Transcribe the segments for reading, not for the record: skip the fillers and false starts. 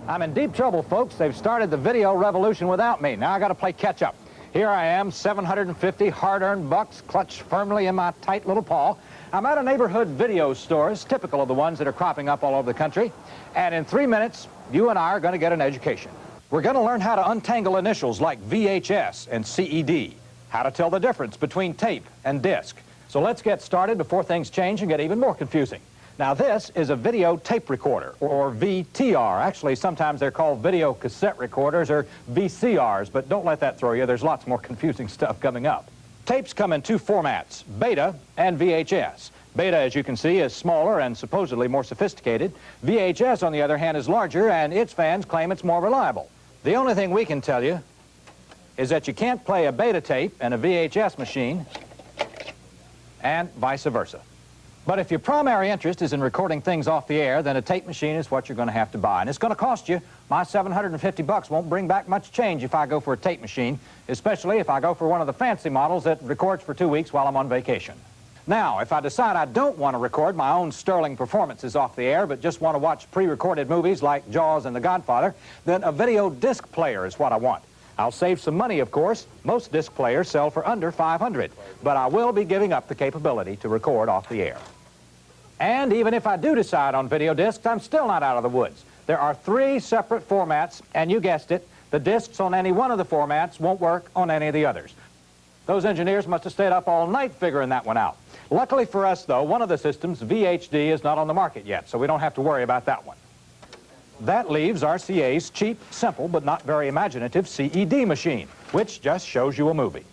I'm in deep trouble, folks. They've started the video revolution without me. Now I got to play catch-up. Here I am, 750 hard-earned bucks clutched firmly in my tight little paw. I'm at a neighborhood video store, typical of the ones that are cropping up all over the country. And in 3 minutes, you and I are going to get an education. We're going to learn how to untangle initials like VHS and CED, how to tell the difference between tape and disc. So let's get started before things change and get even more confusing. Now this is a video tape recorder, or VTR. Actually, sometimes they're called video cassette recorders, or VCRs, but don't let that throw you. There's lots more confusing stuff coming up. Tapes come in two formats, Beta and VHS. Beta, as you can see, is smaller and supposedly more sophisticated. VHS, on the other hand, is larger, and its fans claim it's more reliable. The only thing we can tell you is that you can't play a Beta tape in a VHS machine, and vice versa. But if your primary interest is in recording things off the air, then a tape machine is what you're going to have to buy. And it's going to cost you. My 750 bucks won't bring back much change if I go for a tape machine, especially if I go for one of the fancy models that records for 2 weeks while I'm on vacation. Now, if I decide I don't want to record my own sterling performances off the air, but just want to watch pre-recorded movies like Jaws and The Godfather, then a video disc player is what I want. I'll save some money, of course. Most disc players sell for under $500, but I will be giving up the capability to record off the air. And even if I do decide on video discs, I'm still not out of the woods. There are 3 separate formats, and you guessed it, the discs on any one of the formats won't work on any of the others. Those engineers must have stayed up all night figuring that one out. Luckily for us, though, one of the systems, VHD, is not on the market yet, so we don't have to worry about that one. That leaves RCA's cheap, simple, but not very imaginative CED machine, which just shows you a movie.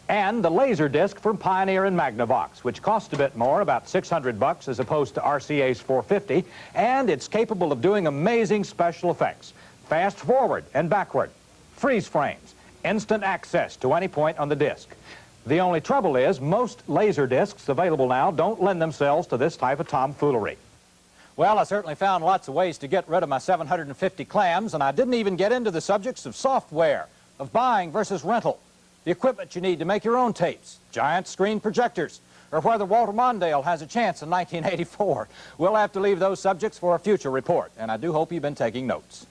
And the laser disc from Pioneer and Magnavox, which costs a bit more, about 600 bucks as opposed to RCA's 450, and it's capable of doing amazing special effects. Fast forward and backward, freeze frames, instant access to any point on the disc. The only trouble is most laser discs available now don't lend themselves to this type of tomfoolery. Well, I certainly found lots of ways to get rid of my 750 clams, and I didn't even get into the subjects of software, of buying versus rental, the equipment you need to make your own tapes, giant screen projectors, or whether Walter Mondale has a chance in 1984. We'll have to leave those subjects for a future report, and I do hope you've been taking notes.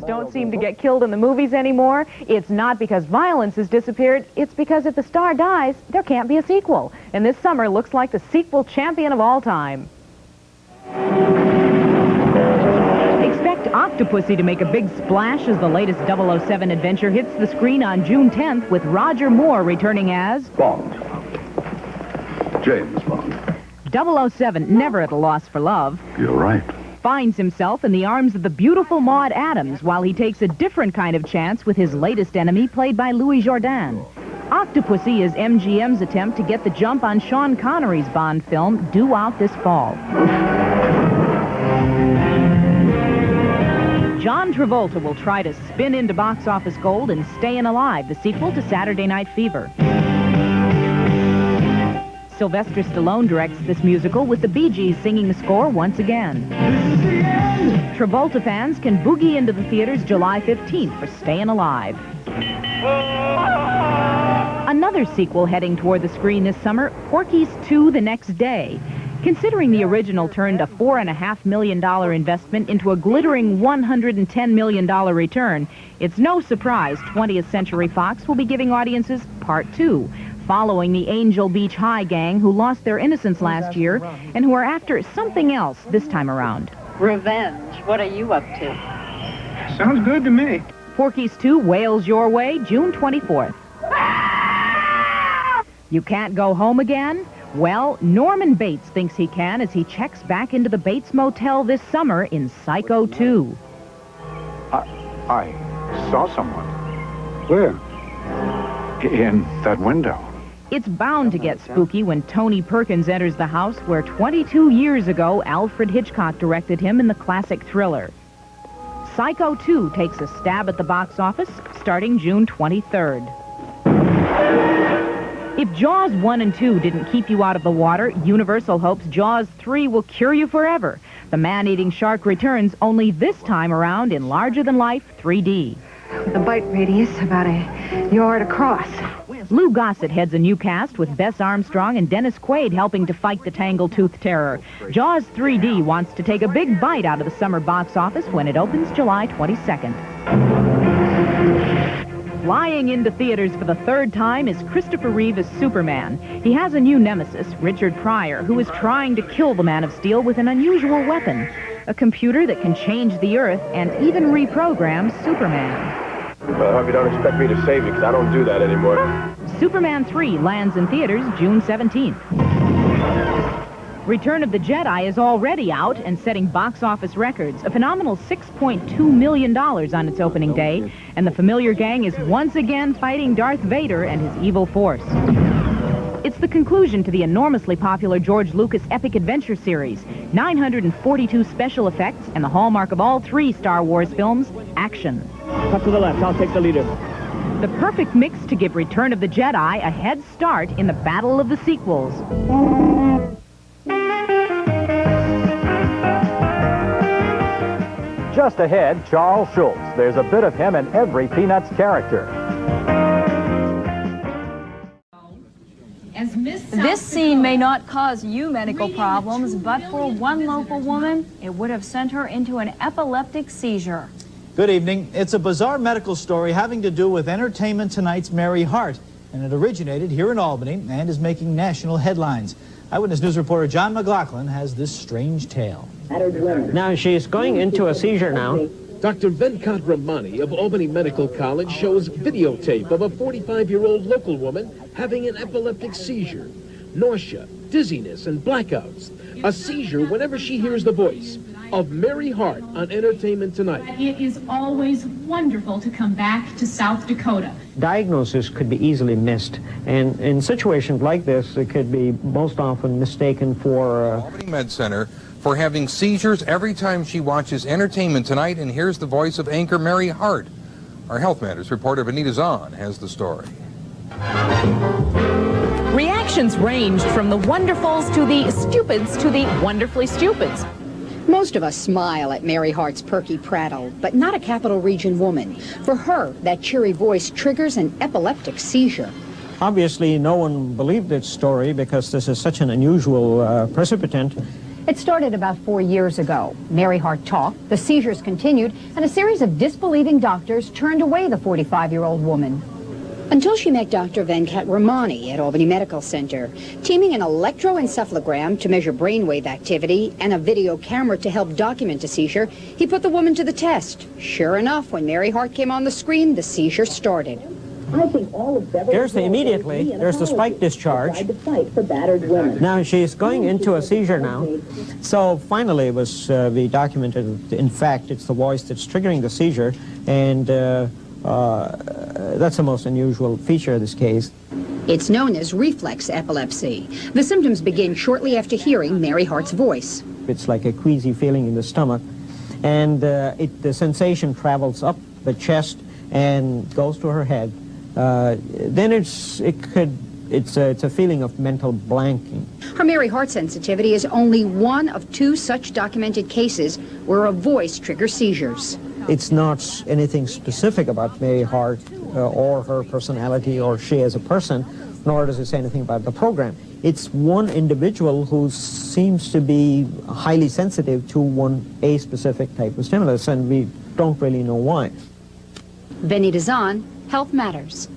Don't seem to get killed in the movies anymore. It's not because violence has disappeared. It's because if the star dies, there can't be a sequel. And this summer looks like the sequel champion of all time. Expect Octopussy to make a big splash as the latest 007 adventure hits the screen on June 10th with Roger Moore returning as Bond. James Bond. 007, never at a loss for love, You're right. finds himself in the arms of the beautiful Maude Adams while he takes a different kind of chance with his latest enemy, played by Louis Jourdan. Octopussy is MGM's attempt to get the jump on Sean Connery's Bond film, due out this fall. John Travolta will try to spin into box office gold in Stayin' Alive, the sequel to Saturday Night Fever. Sylvester Stallone directs this musical, with the Bee Gees singing the score once again. Travolta fans can boogie into the theaters July 15th for Stayin' Alive. Another sequel heading toward the screen this summer, Porky's 2 The Next Day. Considering the original turned a $4.5 million investment into a glittering $110 million return, it's no surprise 20th Century Fox will be giving audiences Part 2, following the Angel Beach High gang who lost their innocence last year and who are after something else this time around. Revenge. What are you up to? Sounds good to me. Porky's 2, Whales Your Way, June 24th. You can't go home again? Well, Norman Bates thinks he can as he checks back into the Bates Motel this summer in Psycho 2. I saw someone. Where? In that window. It's bound to get spooky when Tony Perkins enters the house where 22 years ago Alfred Hitchcock directed him in the classic thriller. Psycho 2 takes a stab at the box office starting June 23rd. If Jaws 1 and 2 didn't keep you out of the water, Universal hopes Jaws 3 will cure you forever. The man-eating shark returns, only this time around in larger-than-life 3D. The bite radius about a yard across. Lou Gossett heads a new cast with Bess Armstrong and Dennis Quaid helping to fight the tangle-tooth terror. Jaws 3D wants to take a big bite out of the summer box office when it opens July 22nd. Flying into theaters for the third time is Christopher Reeve as Superman. He has a new nemesis, Richard Pryor, who is trying to kill the Man of Steel with an unusual weapon, a computer that can change the Earth and even reprogram Superman. Well, I hope you don't expect me to save you, because I don't do that anymore. Superman 3 lands in theaters June 17th. Return of the Jedi is already out and setting box office records. A phenomenal $6.2 million on its opening day, and the familiar gang is once again fighting Darth Vader and his evil force. It's the conclusion to the enormously popular George Lucas epic adventure series. 942 special effects, and the hallmark of all three Star Wars films, action. Cut to the left. I'll take the leader. The perfect mix to give Return of the Jedi a head start in the battle of the sequels. Just ahead, Charles Schultz. There's a bit of him in every Peanuts character. This scene may not cause you medical problems, but for one local woman, it would have sent her into an epileptic seizure. Good evening. It's a bizarre medical story having to do with Entertainment Tonight's Mary Hart, and it originated here in Albany and is making national headlines. Eyewitness News reporter John McLaughlin has this strange tale. Now she's going into a seizure now. Dr. Venkat Ramani of Albany Medical College shows videotape of a 45-year-old local woman having an epileptic seizure. Nausea, dizziness, and blackouts. A seizure whenever she hears the voice of Mary Hart on Entertainment Tonight. It is always wonderful to come back to South Dakota. Diagnosis could be easily missed, and in situations like this, it could be most often mistaken for... Albany Med Center for having seizures every time she watches Entertainment Tonight and hears the voice of anchor Mary Hart. Our Health Matters reporter Benita Zahn has the story. Reactions ranged from the wonderfuls to the stupids to the wonderfully stupids. Most of us smile at Mary Hart's perky prattle, but not a Capital Region woman. For her, that cheery voice triggers an epileptic seizure. Obviously, no one believed this story because this is such an unusual precipitant. It started about 4 years ago. Mary Hart talked, the seizures continued, and a series of disbelieving doctors turned away the 45-year-old woman. Until she met Dr. Venkat Ramani at Albany Medical Center, teaming an electroencephalogram to measure brainwave activity and a video camera to help document a seizure, he put the woman to the test. Sure enough, when Mary Hart came on the screen, the seizure started. There's the spike discharge. Now she's going into a seizure now. So finally it was we documented, in fact, it's the voice that's triggering the seizure, and that's the most unusual feature of this case. It's known as reflex epilepsy. The symptoms begin shortly after hearing Mary Hart's voice. It's like a queasy feeling in the stomach, and the sensation travels up the chest and goes to her head. Then it's a feeling of mental blanking. Her Mary Hart sensitivity is only one of 2 such documented cases where a voice triggers seizures. It's not anything specific about Mary Hart or her personality or she as a person, nor does it say anything about the program. It's one individual who seems to be highly sensitive to a specific type of stimulus, and we don't really know why. Benita Zahn, Health Matters.